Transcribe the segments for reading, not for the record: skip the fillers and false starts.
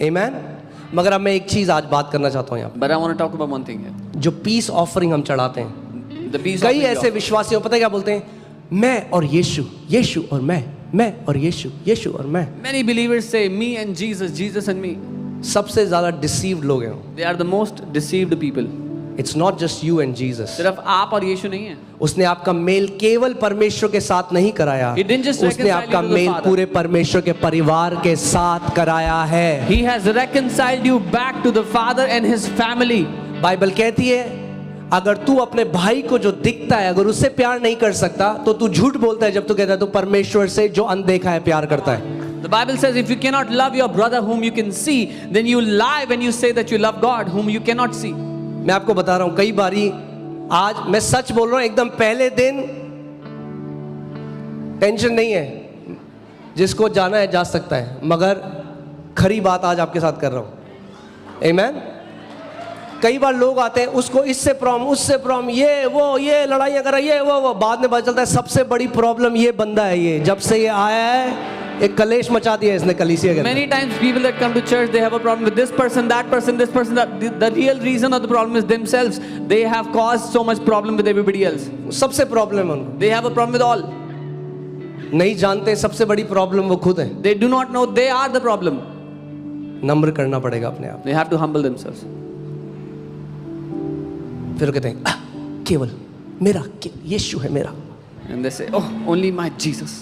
आमेन। मगर अब मैं एक चीज आज बात करना चाहता हूँ यहाँ But I want to talk about one thing here. पे। जो पीस ऑफरिंग हम चढ़ाते हैं, The peace कई offering ऐसे विश्वासी हो, पता है क्या बोलते हैं? मैं और यीशु, यीशु और मैं और यीशु, यीशु और मैं। Many believers say me and Jesus, Jesus and me. सबसे ज्यादा डिसीव्ड लोग हैं। They are the most deceived people. It's not just you and Jesus. सिर्फ आप और यीशु नहीं है। उसने आपका मेल केवल परमेश्वर के साथ नहीं कराया, He didn't just उसने reconcile आपका you to the मेल Father. पूरे परमेश्वर के परिवार के साथ कराया है। He has reconciled you back to the Father and His family. Bible कहती है अगर तू अपने भाई को जो दिखता है अगर उससे प्यार नहीं कर सकता तो तू झूठ बोलता है जब तू कहता है तू परमेश्वर से जो अनदेखा है प्यार करता है। The Bible says if you cannot love your brother whom you can see, then you lie when you say that you love God whom you cannot see. मैं आपको बता रहा हूं कई बारी, आज मैं सच बोल रहा हूं, एकदम पहले दिन टेंशन नहीं है, जिसको जाना है जा सकता है, मगर खरी बात आज आपके साथ कर रहा हूं। आमेन। कई बार लोग आते हैं, उसको इससे प्रॉब्लम उससे प्रॉब्लम, ये लड़ाइयाँ कर रहा है, ये वो बाद में पता चलता है सबसे बड़ी प्रॉब्लम ये बंदा है। ये जब से ये आया है एक कलेश मचा दिया इसने कलीसिया के अंदर। Many times people that come to church, they have a problem with this person, that person, this person. The real reason of the problem is themselves. They have caused so much problem with everybody else. सबसे problem है उनको, They have a problem with all. नहीं जानते सबसे बड़ी problem वो खुद है। They do not know they are the problem. नम्र करना पड़ेगा अपने आप। They have to humble themselves. फिर कहते हैं केवल मेरा यीशु है मेरा, And they say, oh, only my Jesus.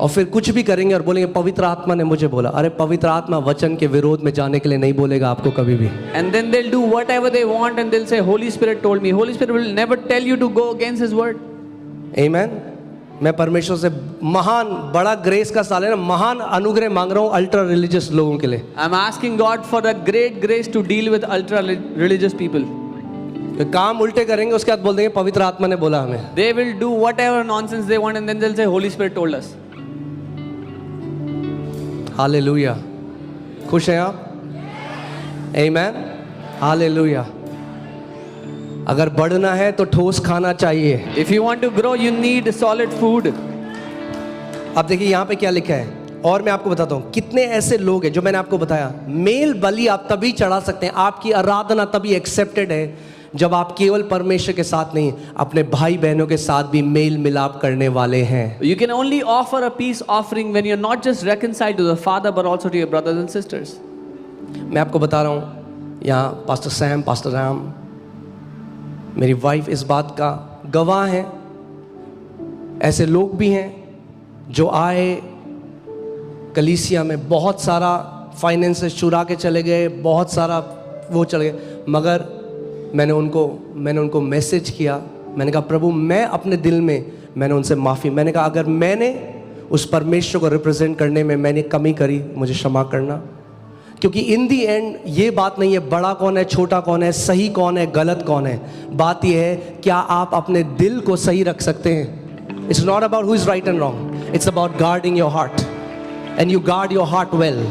और फिर कुछ भी करेंगे और बोलेंगे पवित्र आत्मा ने मुझे बोला। अरे पवित्र आत्मा वचन के विरोध में जाने के लिए नहीं बोलेगा आपको कभी भी। And then they'll do whatever they want and they'll say, Holy Spirit told me. Holy Spirit will never tell you to go against His word. आमेन। मैं परमेश्वर से महान बड़ा ग्रेस का साल है ना, महान अनुग्रह मांग रहा हूँ अल्ट्रा रिलीजियस लोगों के लिए। I'm asking God for a great grace to deal with ultra religious people. काम उल्टे करेंगे उसके बाद बोल देंगे पवित्र आत्मा ने बोला हमें। They will do whatever nonsense they want and then they'll say, Holy Spirit told us. Hallelujah. खुश हैं आप? आमेन। हालेलुया। अगर बढ़ना है तो ठोस खाना चाहिए। If you want to grow, you need solid food. अब देखिए यहाँ पे क्या लिखा है, और मैं आपको बताता हूँ कितने ऐसे लोग हैं जो मैंने आपको बताया, मेल बलि आप तभी चढ़ा सकते हैं, आपकी आराधना तभी एक्सेप्टेड है जब आप केवल परमेश्वर के साथ नहीं अपने भाई बहनों के साथ भी मेल मिलाप करने वाले हैं। You can only offer a peace offering when you're not just reconciled to the Father but also to your brothers and sisters. मैं आपको बता रहा हूँ, यहाँ पास्टर सैम, पास्टर राम, मेरी वाइफ इस बात का गवाह हैं। ऐसे लोग भी हैं जो आए कलीसिया में, बहुत सारा फाइनेंसेस चुरा के चले गए, बहुत सारा वो चले गए, मगर मैंने उनको मैसेज किया। मैंने कहा प्रभु मैं अपने दिल में मैंने उनसे माफ़ी, मैंने कहा अगर मैंने उस परमेश्वर को रिप्रेजेंट करने में मैंने कमी करी मुझे क्षमा करना, क्योंकि इन दी एंड ये बात नहीं है बड़ा कौन है छोटा कौन है, सही कौन है गलत कौन है, बात यह है क्या आप अपने दिल को सही रख सकते हैं। It's not about who is right and wrong, it's about guarding your heart and you guard your heart well.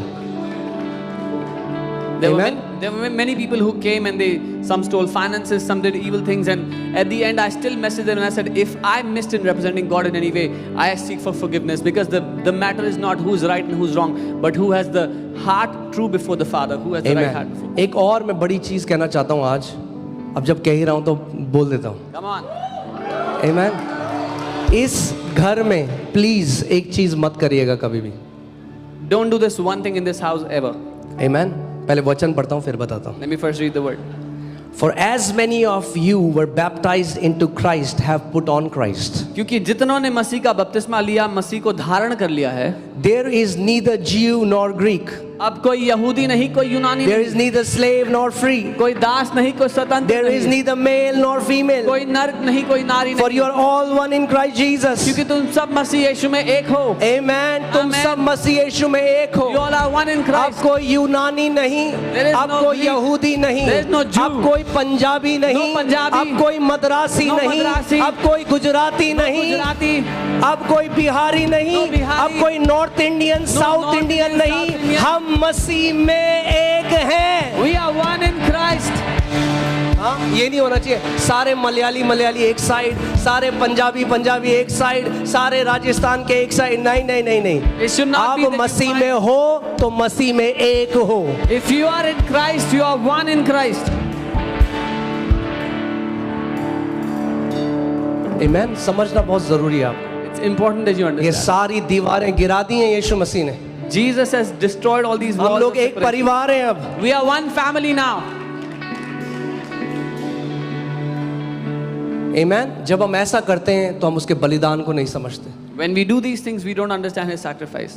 There were many people who came and some stole finances, some did evil things, and at the end I still messaged them and I said, if I missed in representing God in any way, I seek for forgiveness, because the matter is not who's right and who's wrong, but who has the heart true before the Father, who has the right heart before. एक और मैं बड़ी चीज़ कहना चाहता हूँ आज, अब जब कह ही रहा हूँ तो बोल देता हूँ। Come on. आमेन। इस घर में प्लीज एक चीज मत करिएगा कभी भी। Don't do this one thing in this house ever. आमेन। पहले वचन पढ़ता हूँ फिर बताता हूँ। Let me first read the word. For as many of you were baptized into Christ have put on Christ. क्योंकि जितनों ने मसीह का बपतिस्मा लिया, मसीह को धारण कर लिया है। There is neither Jew nor Greek. अब कोई यहूदी नहीं, कोई यूनानी There नहीं, is neither slave nor free. कोई दास नहीं, कोई स्वतंत्र There is नहीं, neither male nor female. कोई नर नहीं, कोई नारी For नहीं, you are all one in Christ Jesus. क्योंकि तुम सब मसीह यीशु में एक हो। Amen. तुम Amen. सब मसीह यीशु में एक हो। You all are one in अब Christ. कोई यूनानी नहीं, There is अब no कोई Greek. यहूदी नहीं, There is no Jew. अब कोई पंजाबी नहीं, No Punjabi. अब कोई मद्रासी No नहीं, Madrasi. अब कोई गुजराती नहीं, गुजराती, अब कोई बिहारी नहीं, No Bihari. अब कोई north Indian, south North Indian Indian, नहीं, South Indian. हम मसीह में एक हैं। we are one in Christ. हाँ, ये नहीं होना चाहिए सारे मलयाली एक साइड, सारे पंजाबी एक साइड, सारे राजस्थान के एक साइड। नहीं नहीं नहीं नहीं, It should not be आप that मसीह you में हो तो मसीह में एक हो। If you are in Christ, you are one in Christ. आमीन। समझना बहुत जरूरी है आपको। It's important that you ये understand. सारी दीवारें गिरा दी हैं यीशु मसीह ने। Jesus has destroyed all these हम walls. लोग of एक separation. परिवार हैं अब। We are one family now. आमीन। जब हम ऐसा करते हैं तो हम उसके बलिदान को नहीं समझते। When we do these things, we don't understand his sacrifice.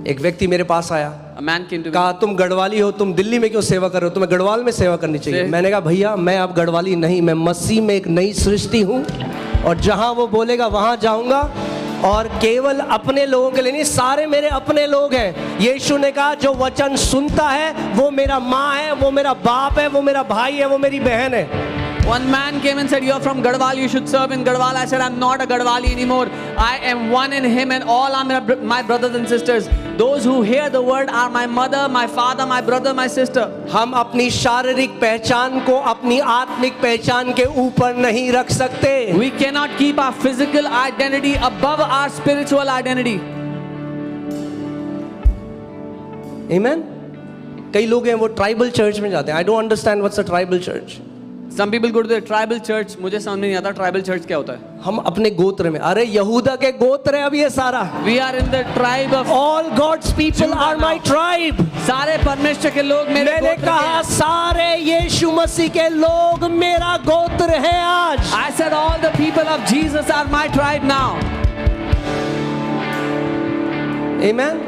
एक व्यक्ति मेरे पास आया, A man came to me. कहा तुम गढ़वाली हो, तुम दिल्ली में क्यों सेवा कर रहे हो, तुम्हें गढ़वाल में सेवा करनी चाहिए। से- मैंने कहा भैया मैं अब गढ़वाली नहीं, मैं मसीह में एक नई सृष्टि हूँ और जहाँ वो बोलेगा वहाँ जाऊँगा, और केवल अपने लोगों के लिए नहीं, सारे मेरे अपने लोग हैं। यीशु ने कहा जो वचन सुनता है वो मेरा माँ है, वो मेरा बाप है, वो मेरा भाई है, वो मेरी बहन है। One man came and said, "You're from Garhwal. You should serve in Garhwal." I said, "I'm not a Garhwali anymore. I am one in Him, and all are my brothers and sisters. Those who hear the word are my mother, my father, my brother, my sister." हम अपनी शारीरिक पहचान को अपनी आत्मिक पहचान के ऊपर नहीं रख सकते। We cannot keep our physical identity above our spiritual identity. आमीन। कई लोग हैं वो ट्राइबल चर्च में जाते हैं। I don't understand what's a tribal church. Some people go to the tribal church. मुझे समझ में नहीं आता tribal church क्या होता है. हम अपने गोत्र में, अरे यहूदा के गोत्र है अब ये सारा। We are in the tribe of All God's people are my tribe। सारे परमेश्वर के लोग मेरे मैंने गोत्र के कहा हैं. सारे यीशु मसीह के लोग मेरा गोत्र है आज। I said all the people of Jesus are my tribe now. आमीन।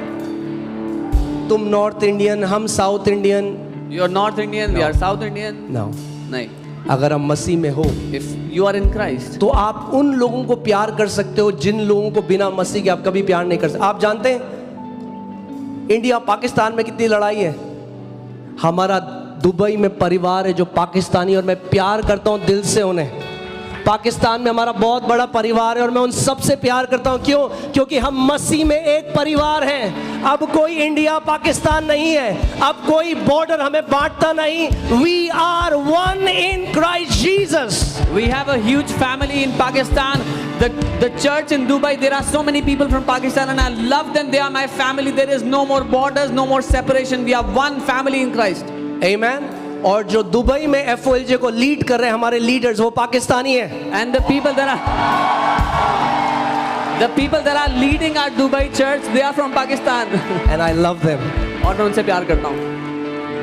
तुम नॉर्थ इंडियन, हम South Indian. You are North Indian, we are South Indian. No, नहीं. अगर हम मसीह में हो If you are in Christ, तो आप उन लोगों को प्यार कर सकते हो जिन लोगों को बिना मसीह के आप कभी प्यार नहीं कर सकते। आप जानते हैं इंडिया पाकिस्तान में कितनी लड़ाई है। हमारा दुबई में परिवार है जो पाकिस्तानी, और मैं प्यार करता हूं दिल से उन्हें। पाकिस्तान में हमारा बहुत बड़ा परिवार है और मैं उन सब से प्यार करता हूं। क्यों? क्योंकि हम मसीह में एक परिवार हैं। अब कोई इंडिया पाकिस्तान नहीं है, अब कोई बॉर्डर हमें बांटता नहीं। We are one in Christ Jesus. we have a huge family in Pakistan. The church in Dubai, there are so many people from Pakistan and I love them. They are my family. There is no more borders, no more separation. We are one family in Christ. आमीन। और जो Dubai में FOLJ को lead कर रहे हैं हमारे leaders, वो पाकिस्तानी है। And the people that are leading our Dubai church, they are from Pakistan. And I love them. और मैं उनसे प्यार करता हूँ.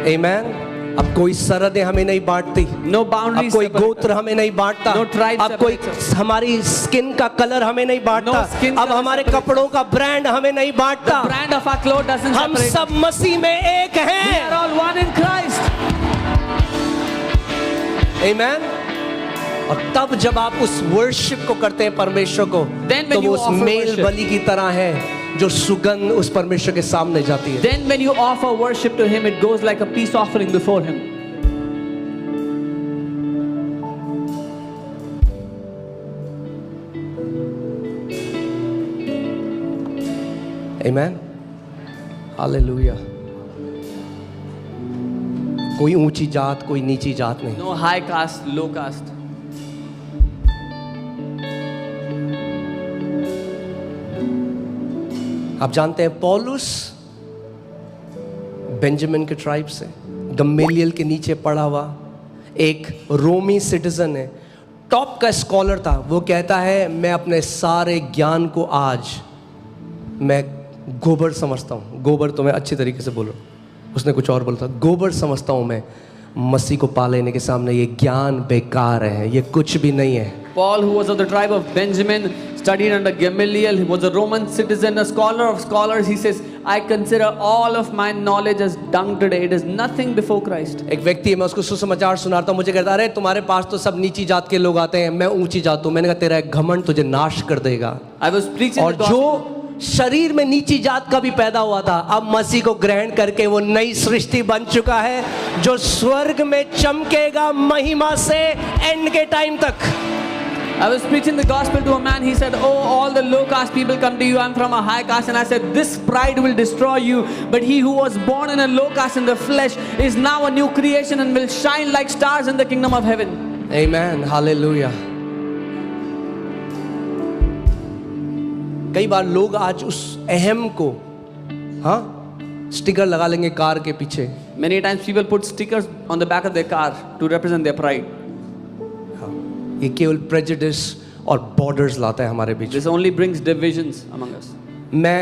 आमीन। अब कोई सरहदें हमें नहीं बांटती। No अब boundaries. कोई separate. गोत्र हमें नहीं बांटता। No tribe अब कोई separates us. हमारी स्किन का कलर हमें नहीं बांटता। No skin अब color हमारे separates. कपड़ों का ब्रांड हमें नहीं The बांटता। brand of our clothes doesn't हम separate. सब मसीह में एक We are हैं। all one in Christ. आमीन। और तब जब आप उस वर्शिप को करते हैं परमेश्वर को, Then when तो वो you उस offer मेल worship. बलि की तरह है जो सुगंध उस परमेश्वर के सामने जाती है। Then when you offer worship to Him, it goes like a peace offering before Him. आमीन। हालेलुया। कोई ऊंची जात, कोई नीची जात नहीं। No high caste, low caste. आप जानते हैं पौलुस बेंजामिन के ट्राइब से, गमेलियल के नीचे पढ़ा हुआ एक रोमी सिटीजन है, टॉप का स्कॉलर था। वो कहता है मैं अपने सारे ज्ञान को आज मैं गोबर समझता हूँ। गोबर तो मैं अच्छी तरीके से बोलो, उसने कुछ और बोला था। गोबर समझता हूँ मैं मसीह को पा लेने के सामने। ये ज्ञान बेकार है, ये कुछ भी नहीं है। Paul, who was of the tribe of Benjamin, studied under Gamaliel. He was a Roman citizen, a scholar of scholars. He says, I consider all of my knowledge as dung today. It is nothing before Christ. एक व्यक्ति है, मैं उसको सुसमाचार सुनाता हूँ, मुझे कहता अरे तुम्हारे पास तो सब नीची जात के लोग आते हैं, मैं ऊंची जात हूँ। मैंने कहा तेरा एक घमंड तुझे नाश कर देगा। I was preaching और the gospel. जो शरीर में नीची जात का भी पैदा हुआ था, अब मसीह को ग्रहण करके वो नई सृष्टि बन चुका है जो स्वर्ग में चमकेगा महिमा से एंड के टाइम तक। I was preaching the gospel to a man. He said, "Oh, all the low caste people come to you. I'm from a high caste." And I said, "This pride will destroy you. But he who was born in a low caste in the flesh is now a new creation and will shine like stars in the kingdom of heaven." Amen. Hallelujah. कई बार लोग आज उस अहम को sticker लगा लेंगे car के पीछे. Many times people put stickers on the back of their car to represent their pride. ये केवल प्रेजुडिस और बॉर्डर्स लाता है हमारे बीच. This only brings divisions among us. मैं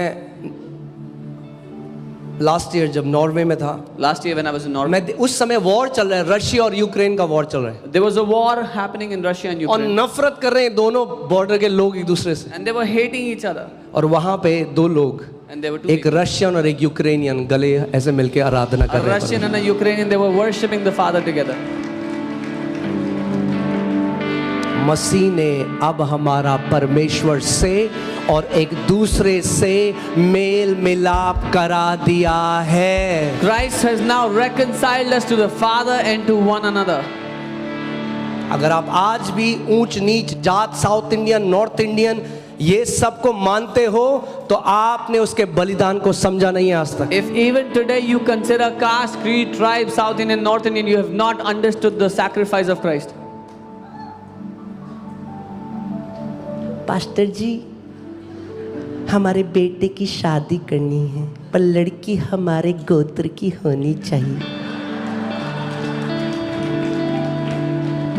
लास्ट ईयर जब नॉर्वे में था, Last year when I was in Norway, मैं उस समय वॉर चल रहा है, रशिया और यूक्रेन का वॉर चल रहा है, there was a war happening in Russia and और Ukraine. नफरत कर रहे हैं दोनों बॉर्डर के लोग एक दूसरे से. And they were hating each other. और वहां पे दो लोग, And there were two एक people. रशियन और एक यूक्रेनियन, गले ऐसे मिलके आराधना कर A रहे Russian हैं. and a Ukrainian, they were worshipping the Father together. मसीह ने अब हमारा परमेश्वर से और एक दूसरे से मेल मिलाप करा दिया है. Christ has now reconciled us to the Father and to one another. अगर आप आज भी ऊंच नीच, जात, साउथ इंडियन, नॉर्थ इंडियन, ये सब को मानते हो तो आपने उसके बलिदान को समझा नहीं है आज तक. If even today you consider caste, creed, tribe, South Indian, North Indian, you have not understood the sacrifice of Christ. Pastor ji, हमारे बेटे की शादी करनी है पर लड़की हमारे गोत्र की होनी चाहिए.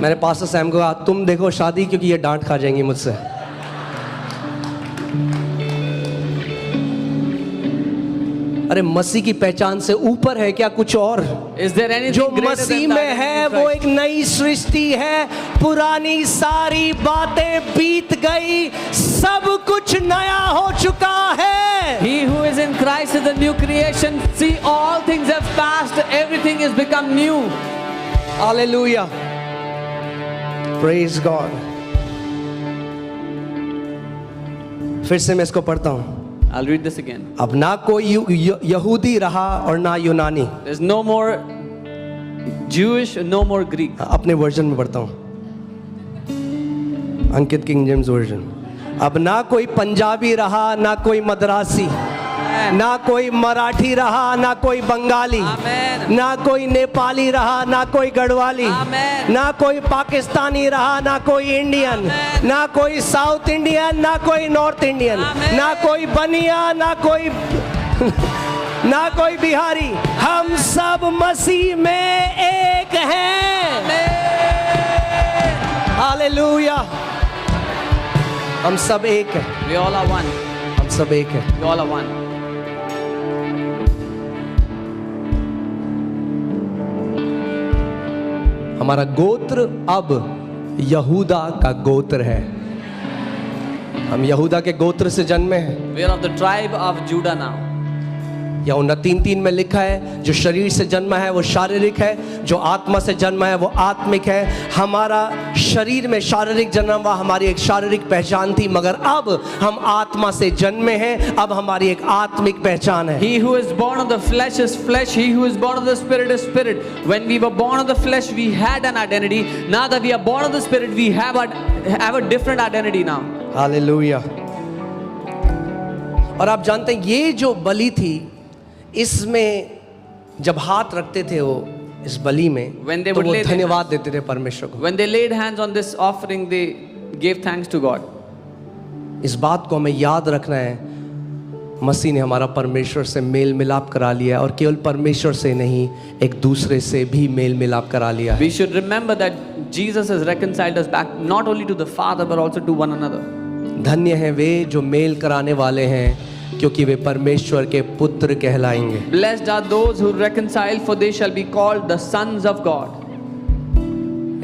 मैंने पास्टर सैम को कहा, तुम देखो शादी, क्योंकि ये डांट खा जाएंगी मुझसे. अरे मसीह की पहचान से ऊपर है क्या कुछ और? Is there anything जो greater मसीह than में that है in वो Christ? एक नई सृष्टि है. पुरानी सारी बातें बीत गई, सब कुछ नया हो चुका है. He who is in Christ is a new creation. See, all things have passed. Everything has become new. Hallelujah. Praise God. फिर से मैं इसको पढ़ता हूँ. I'll read this again. अब ना कोई यहूदी रहा और ना यूनानी. There's no more Jewish, no more Greek. अपने वर्जन में पढ़ता हूँ, अंकित किंग जेम्स वर्जन. अब ना कोई पंजाबी रहा, ना कोई मद्रासी, ना कोई मराठी रहा, ना कोई बंगाली, Amen. ना कोई नेपाली रहा, ना कोई गढ़वाली, Amen. ना कोई पाकिस्तानी रहा, ना कोई इंडियन, Amen. ना कोई साउथ इंडियन, ना कोई नॉर्थ इंडियन, Amen. ना कोई बनिया, ना कोई ना कोई बिहारी. हम सब मसीह में एक हैं. हालेलुया. हम सब एक हैं. We all are one. हम सब एक हैं. We all are one. हमारा गोत्र अब यहूदा का गोत्र है. हम यहूदा के गोत्र से जन्मे हैं. We are of the tribe of Judah now. या 3:3 में लिखा है, जो शरीर से जन्मा है वो शारीरिक है, जो आत्मा से जन्मा है वो आत्मिक है. हमारा शरीर में शारीरिक जन्म हुआ, हमारी एक शारीरिक पहचान थी, मगर अब हम आत्मा से जन्मे हैं. अब हमारी एक आत्मिक पहचान है. He who is born of the flesh is flesh. He who is born of the spirit is spirit. When we were born of the flesh, we had an identity. Now that we are born of the spirit, we have a different identity now. Hallelujah. और आप जानते हैं ये जो बलि थी, इसमें जब हाथ रखते थे वो इस बलि में, When they तो would वो lay their धन्यवाद देते थे परमेश्वर को. When they laid hands on this offering, they gave thanks to God. इस बात को हमें याद रखना है, मसीह ने हमारा परमेश्वर से मेल मिलाप करा लिया है, और केवल परमेश्वर से नहीं, एक दूसरे से भी मेल मिलाप करा लिया है. We should remember that Jesus has reconciled us back not only to the Father but also to one another. धन्य हैं वे जो मेल कराने वाले हैं, क्योंकि वे परमेश्वर के पुत्र कहलाएंगे. Blessed are those who reconcile, for they shall be called the sons of God.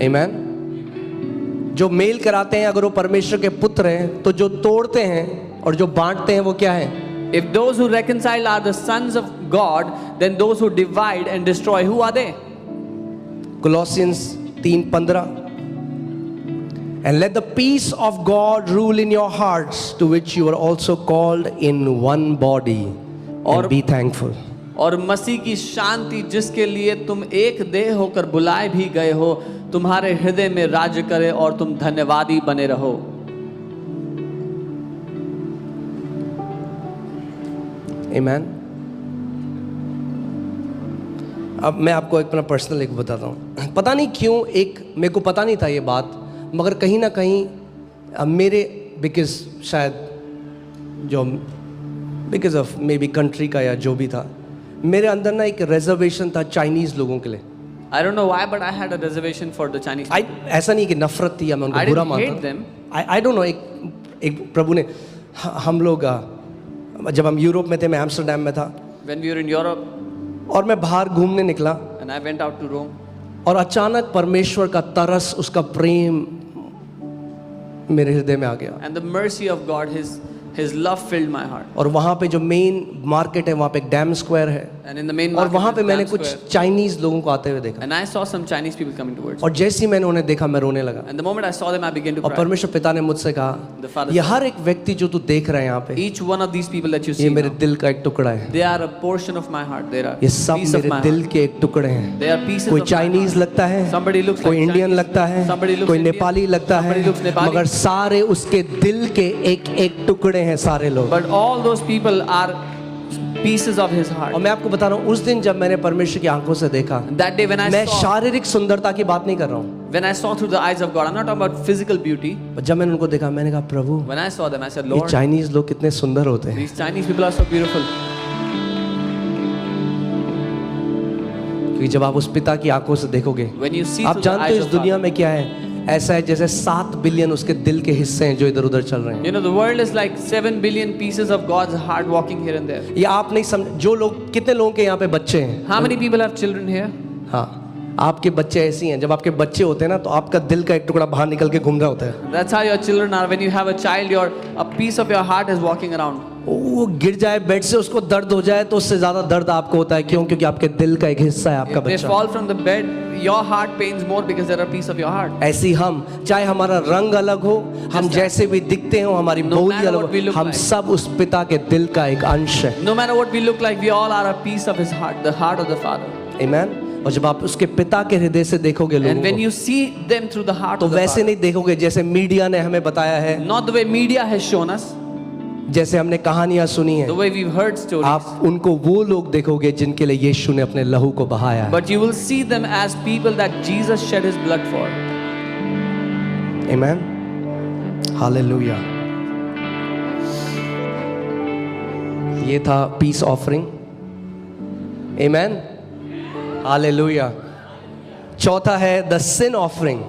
आमीन. जो मेल कराते हैं, अगर वो परमेश्वर के पुत्र हैं, तो जो तोड़ते हैं और जो बांटते हैं वो क्या है? If those who reconcile are the sons of God, then those who divide and destroy, who are they? Colossians 3:15. And let the peace of God rule in your hearts, to which you are also called in one body, and और be thankful. और मसीह की शांति जिसके लिए तुम एक देह होकर बुलाए भी गए हो तुम्हारे हृदय में राज्य करे और तुम धन्यवादी बने रहो। आमीन। अब मैं आपको एक अपना पर्सनल एक बताता हूँ। पता नहीं क्यों मेरे को पता नहीं था ये बात, मगर कहीं ना कहीं मेरे बिकॉज शायद जो because of may be country का या जो भी था, मेरे अंदर ना एक रिजर्वेशन था चाइनीज़ लोगों के लिए। I don't know why, but I had a reservation for the Chinese people. ऐसा नहीं कि नफरत थी या मैं उनको बुरा मानता them. I don't know. एक प्रभु ने हम लोग जब हम यूरोप में थे, मैं एम्स्टरडैम में था When we were in Europe और मैं बाहर घूमने निकला and I went out to Rome, और अचानक परमेश्वर का तरस, उसका प्रेम मेरे हृदय में आ गया। and the mercy of God, His love filled my heart. और वहाँ पे जो मेन मार्केट है वहाँ पे एक डैम स्क्वायर है, And in the main और market, वहाँ पे there's मैंने Dam कुछ Square. चाइनीज़ लोगों को आते हुए देखा, And I saw some Chinese people coming towards me. और जैसे ही मैंने उन्हें देखा मैं रोने लगा। And the moment I saw them, I began to और cry. परमेश्वर पिता ने मुझसे The कहा, Father ये said, हर एक व्यक्ति जो तू देख रहा है यहाँ पे, Each one of these people that you ये see मेरे now, दिल का एक टुकड़ा है। they are a portion of my heart. They are ये a सब piece of मेरे my दिल heart. के एक टुकड़े हैं। They are pieces कोई of my चाइनीज heart. लगता है, Somebody looks कोई like इंडियन Chinese. लगता है, Somebody looks कोई Indian. नेपाली लगता है, Somebody looks Nepali. मगर सारे उसके दिल के एक एक टुकड़े हैं सारे लोग। But all those people are pieces of His और heart. मैं आपको बता रहा हूँ, उस दिन जब मैंने परमेश्वर की आंखों से देखा, That day when I मैं saw, शारीरिक सुंदरता की बात नहीं कर रहा हूँ, when I saw through the eyes of God, I'm not talking about physical beauty. जब मैंने उनको देखा मैंने कहा प्रभु, When I saw them, I said, ये Lord, चाइनीज लोग कितने सुंदर होते हैं। these Chinese people are so beautiful. क्योंकि जब आप उस पिता की आंखों से देखोगे, When you see आप through the जानते हो eyes इस of दुनिया God. में क्या है, ऐसा है जैसे 7 बिलियन उसके दिल के हिस्से हैं जो इधर उधर चल रहे हैं। You know, the world is like 7 billion pieces of God's heart walking here and there. ये आप नहीं समझ, जो लोग, कितने लोगों के यहाँ पे बच्चे हैं, How many people have children here? हाँ, आपके बच्चे ऐसी हैं, जब आपके बच्चे होते हैं ना तो आपका दिल का एक टुकड़ा बाहर निकल के घूम रहा होता है। That's how your children are. When you have a child, a piece of your heart is walking around. वो गिर जाए बेड से, उसको दर्द हो जाए तो उससे ज्यादा दर्द आपको होता है। क्यों? क्योंकि आपके दिल का एक हिस्सा है आपका If they बच्चा। fall from the bed, your heart pains more because they're a piece of your heart. ऐसी हम, चाहे हमारा रंग अलग हो, हम जैसे भी दिखते हो, हमारी No बोली matter अलग what we हो, look हम like. सब उस पिता के दिल का एक अंश है। No matter what we look like, we all are a piece of His heart, the heart of the Father. आमीन। और जब आप उसके पिता के हृदय से देखोगे And लोगों when को, you see them through the heart तो of the वैसे Father, नहीं देखोगे जैसे मीडिया ने हमें बताया है, not the way media has shown us, जैसे हमने कहानियां सुनी the है। way we've heard stories, आप उनको वो लोग देखोगे जिनके लिए यीशु ने अपने लहू को बहाया है। but you will see them as people that Jesus shed His blood for. आमीन, हालेलुया। ये था पीस ऑफरिंग। आमीन, हालेलुया। चौथा है द सिन ऑफरिंग,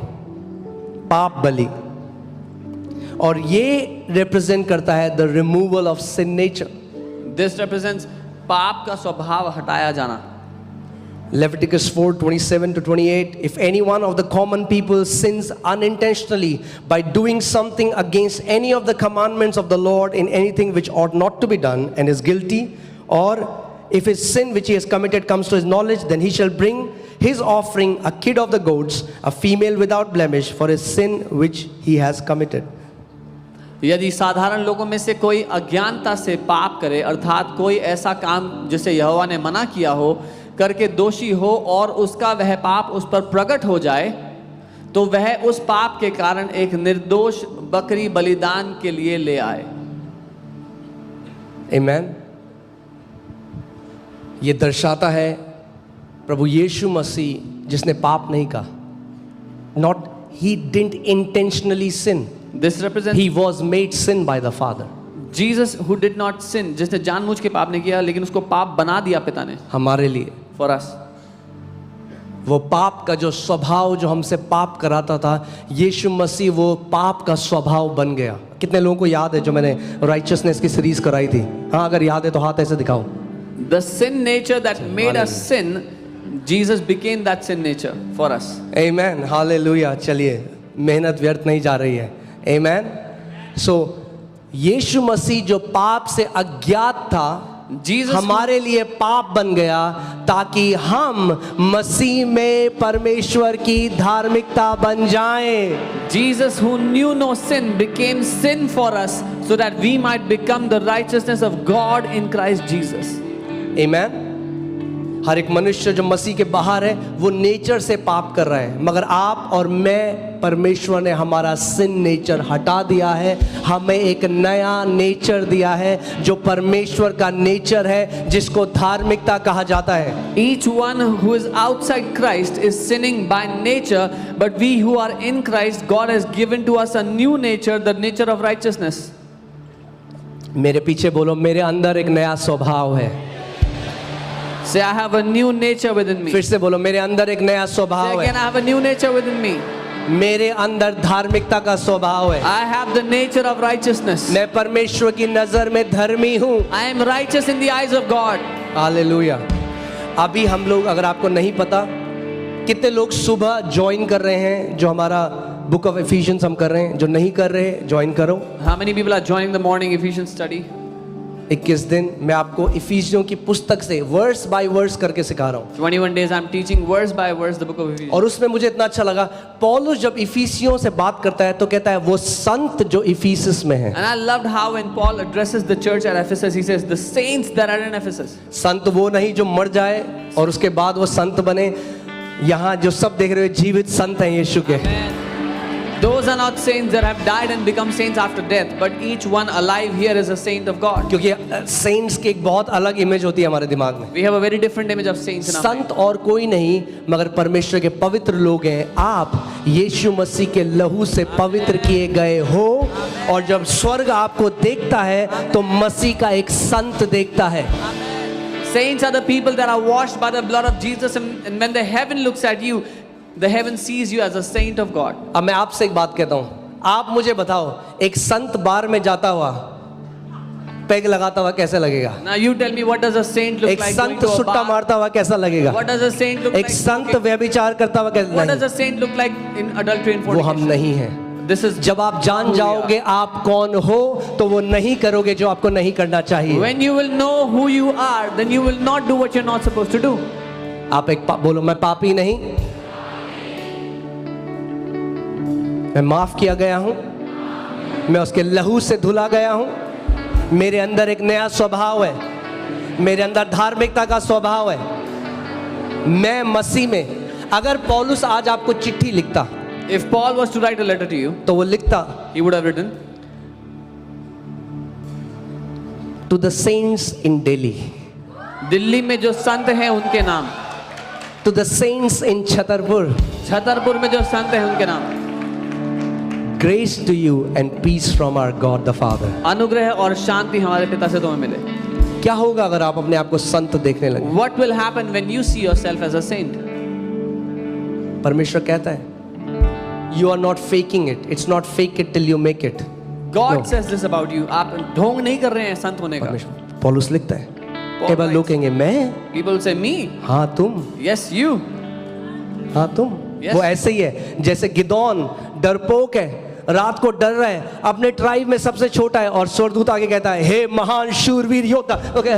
पाप बलि, और ये रिप्रेजेंट करता है the removal of sin nature. This represents पाप का स्वभाव हटाया जाना. Leviticus 4:27-28, if any one of the common people sins unintentionally by doing something against any of the commandments of the Lord in anything which ought not to be done and is guilty, or if his sin which he has committed comes to his knowledge, then he shall bring his offering, a kid of the goats, a female without blemish, for his sin which he has committed. यदि साधारण लोगों में से कोई अज्ञानता से पाप करे, अर्थात कोई ऐसा काम जिसे यहोवा ने मना किया हो करके दोषी हो और उसका वह पाप उस पर प्रकट हो जाए, तो वह उस पाप के कारण एक निर्दोष बकरी बलिदान के लिए ले आए। आमीन। ये दर्शाता है प्रभु यीशु मसीह जिसने पाप नहीं कहा, not he didn't intentionally sin, This represents he was made sin by the Father. Jesus who did not sin, जिसने जानबूझ के पाप नहीं किया लेकिन उसको पाप बना दिया पिता ने, हमारे लिए। for us. वो पाप का जो स्वभाव जो हमसे पाप कराता था, यीशु मसीह वो पाप का स्वभाव बन गया। कितने लोगों को याद है जो मैंने राइचसनेस की सीरीज कराई थी? हाँ, अगर याद है तो हाथ ऐसे दिखाओ। The sin nature that made us sin, Jesus became that sin nature for us. Amen, hallelujah. चलिए, मेहनत व्यर्थ नहीं जा रही है। आमेन। सो यीशु मसीह जो पाप से अज्ञात था, Jesus हमारे लिए पाप बन गया ताकि हम मसीह में परमेश्वर की धार्मिकता बन जाएं। Jesus who knew no sin became sin for us so that we might become the righteousness of God in Christ Jesus. आमेन। हर एक मनुष्य जो मसीह के बाहर है वो नेचर से पाप कर रहा है, मगर आप और मैं, परमेश्वर ने हमारा सिन नेचर हटा दिया है, हमें एक नया नेचर दिया है जो परमेश्वर का नेचर है, जिसको धार्मिकता कहा जाता है। Each one who is outside Christ is sinning by nature, but we who are in Christ, God has given to us a new nature, the nature of righteousness. मेरे पीछे बोलो, मेरे अंदर एक नया स्वभाव है। Say, I have a new nature within me. फिर से बोलो, मेरे अंदर एक नया Say स्वभाव again, है। I have a new nature within me. मेरे अंदर धार्मिकता का स्वभाव है। I have the nature of righteousness. मैं परमेश्वर की नजर में धर्मी हूँ। I am righteous in the eyes of God. Hallelujah. अभी हम लोग, अगर आपको नहीं पता, कितने लोग सुबह ज्वाइन कर रहे हैं जो हमारा बुक ऑफ एफिशियंस हम कर रहे हैं, जो नहीं कर रहे ज्वाइन करो। How many people are joining the morning Ephesians study? 21 दिन मैं आपको इफिसियों की पुस्तक से वर्स बाय वर्स करके सिखा रहा हूँ। 21 days I'm teaching verse by verse the book of Ephesians. और उसमें मुझे इतना अच्छा लगा, पौलुस जब इफिसियों से बात करता है तो कहता है वो संत जो इफिसस में है। And I loved how when Paul addresses the church at Ephesus, he says, the saints that are in Ephesus. संत वो नहीं जो मर जाए और उसके बाद वो संत बने। यहाँ जो सब देख रहे हो जीवित संत हैं यीशु के। Those are not saints that have died and become saints after death, but each one alive here is a saint of God. क्योंकि सेंट्स की एक बहुत अलग इमेज होती है हमारे दिमाग में। We have a very different image of saints in our mind. संत और कोई नहीं मगर परमेश्वर के पवित्र लोग हैं। आप यीशु मसीह के लहू से पवित्र किए गए हो, और जब स्वर्ग आपको देखता है तो मसीह का एक संत देखता है। Saints are the people that are washed by the blood of Jesus, and when the heaven looks at you, the heaven sees you as a saint of God. अब मैं आपसे एक बात कहता हूँ, आप मुझे बताओ, एक संत बार में जाता हुआ, पैग लगाता हुआ कैसा लगेगा? Now you tell me, what does a saint look एक like going Sant to a Sutta bar? मारता हुआ कैसा लगेगा? What does a saint look एक like? संत smoking? व्यभिचार करता हुआ कैसा What does लगेगा? a saint look like in adultery and वो हम fornication? नहीं हैं। This is जब आप जान जाओगे आप कौन हो तो वो नहीं करोगे जो आपको नहीं करना चाहिए। when you will know who you are, then you will not do what you're not supposed to do. आप एक बोलो, मैं पापी नहीं, मैं माफ किया गया हूं, मैं उसके लहू से धुला गया हूं, मेरे अंदर एक नया स्वभाव है, मेरे अंदर धार्मिकता का स्वभाव है, मैं मसीह में। अगर पौलुस आज आपको चिट्ठी लिखता, If Paul was to write a letter to you, तो वो लिखता, he would have written, to the saints in Delhi, Delhi में जो संत हैं उनके नाम, to the saints in Chhatarpur, Chhatarpur में जो संत हैं उनके नाम, grace to you and peace from our God the Father. अनुग्रह और शांति हमारे पिता से तुम्हें मिले। क्या होगा अगर आप अपने आप को संत देखने लगे? What will happen when you see yourself as a saint? परमेश्वर कहता है, you are not faking it, it's not fake it till you make it। God No. says this about you. आप ढोंग नहीं कर रहे हैं संत होने का। परमेश्वर पौलुस लिखता है, Paul कई बार लोग writes. कहेंगे मैं, People say me, हाँ तुम, yes you. हाँ तुम। Yes. वो ऐसे ही है जैसे गिदोन डरपोक है, रात को डर रहा है, अपने ट्राइब में सबसे छोटा है, और स्वर्गदूत आगे कहता है, हे महान शूरवीर योद्धा। Okay,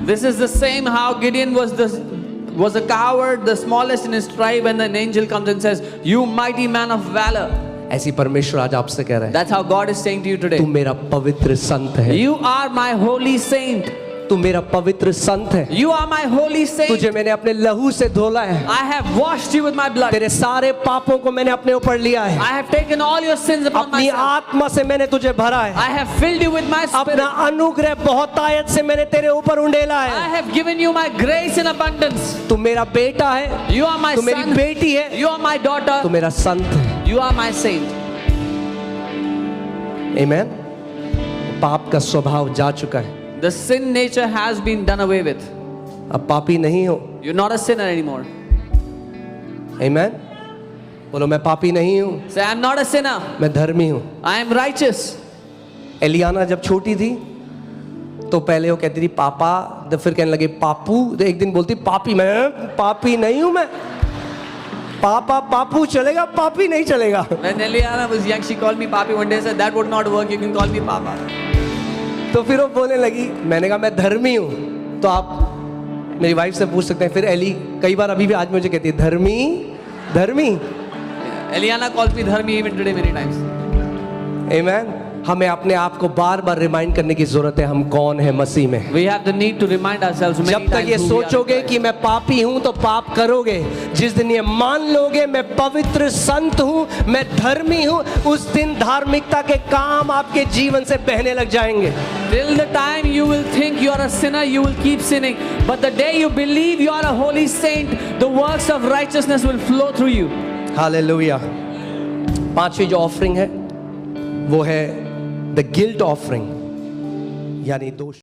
This is the same how Gideon was a coward, the smallest in his tribe, and an angel comes and says, you mighty man of valor. ऐसी परमेश्वर आज आपसे कह रहा है, That's how God is saying to you today. तू मेरा पवित्र संत है, You are my holy saint. तू मेरा पवित्र संत है, You are my holy saint. तुझे मैंने अपने लहू से धोला है, I have washed you with my blood. तेरे सारे पापों को मैंने अपने ऊपर लिया है, I have taken all your sins upon अपनी myself. आत्मा से मैंने तुझे भरा है, I have filled you with my अपना spirit. अनुग्रह बहुत आयत से मैंने तेरे ऊपर उंडेला I है। have given you my grace in abundance. तू मेरा बेटा है, You are my तू मेरी son. बेटी है, You are my तू daughter. मेरा संत है। You are my saint. आमेन। पाप का स्वभाव जा चुका है, The sin nature has been done away with. अब पापी नहीं हो। You're not a sinner anymore. आमेन। बोलो, मैं पापी नहीं हूँ, Say, I'm not a sinner. मैं धर्मी हूँ। I am righteous. एलियाना जब छोटी थी तो पहले वो कहती थी पापा, तो फिर कहने लगी पापू, तो एक दिन बोलती पापी, मैं पापी नहीं हूँ, मैं पापा पापू चलेगा, पापी नहीं चलेगा। When Eliana was young, she called me Papi. One day said, that would not work. You can call me Papa. तो फिर वो बोलने लगी, मैंने कहा मैं धर्मी हूँ। तो आप मेरी वाइफ से पूछ सकते हैं, फिर एली कई बार अभी भी आज मुझे कहती है धर्मी धर्मी। Eliana calls me Dharmi even today many times. आमेन। हमें अपने आप को बार बार रिमाइंड करने की जरूरत है हम कौन है मसीह में। We have the need to remind ourselves many जब तक times ये who we are in सोचोगे Christ. कि मैं पापी हूं तो पाप करोगे, जिस दिन ये मान लोगे मैं पवित्र संत हूं, मैं धर्मी हूं, उस दिन धार्मिकता के काम आपके जीवन से बहने लग जाएंगे। Till the time you will think you are a sinner, you will keep sinning. But the day you believe you are a holy saint, the works of righteousness will flow through you. Hallelujah. पांचवी जो offering है वो है the guilt offering, यानी दोष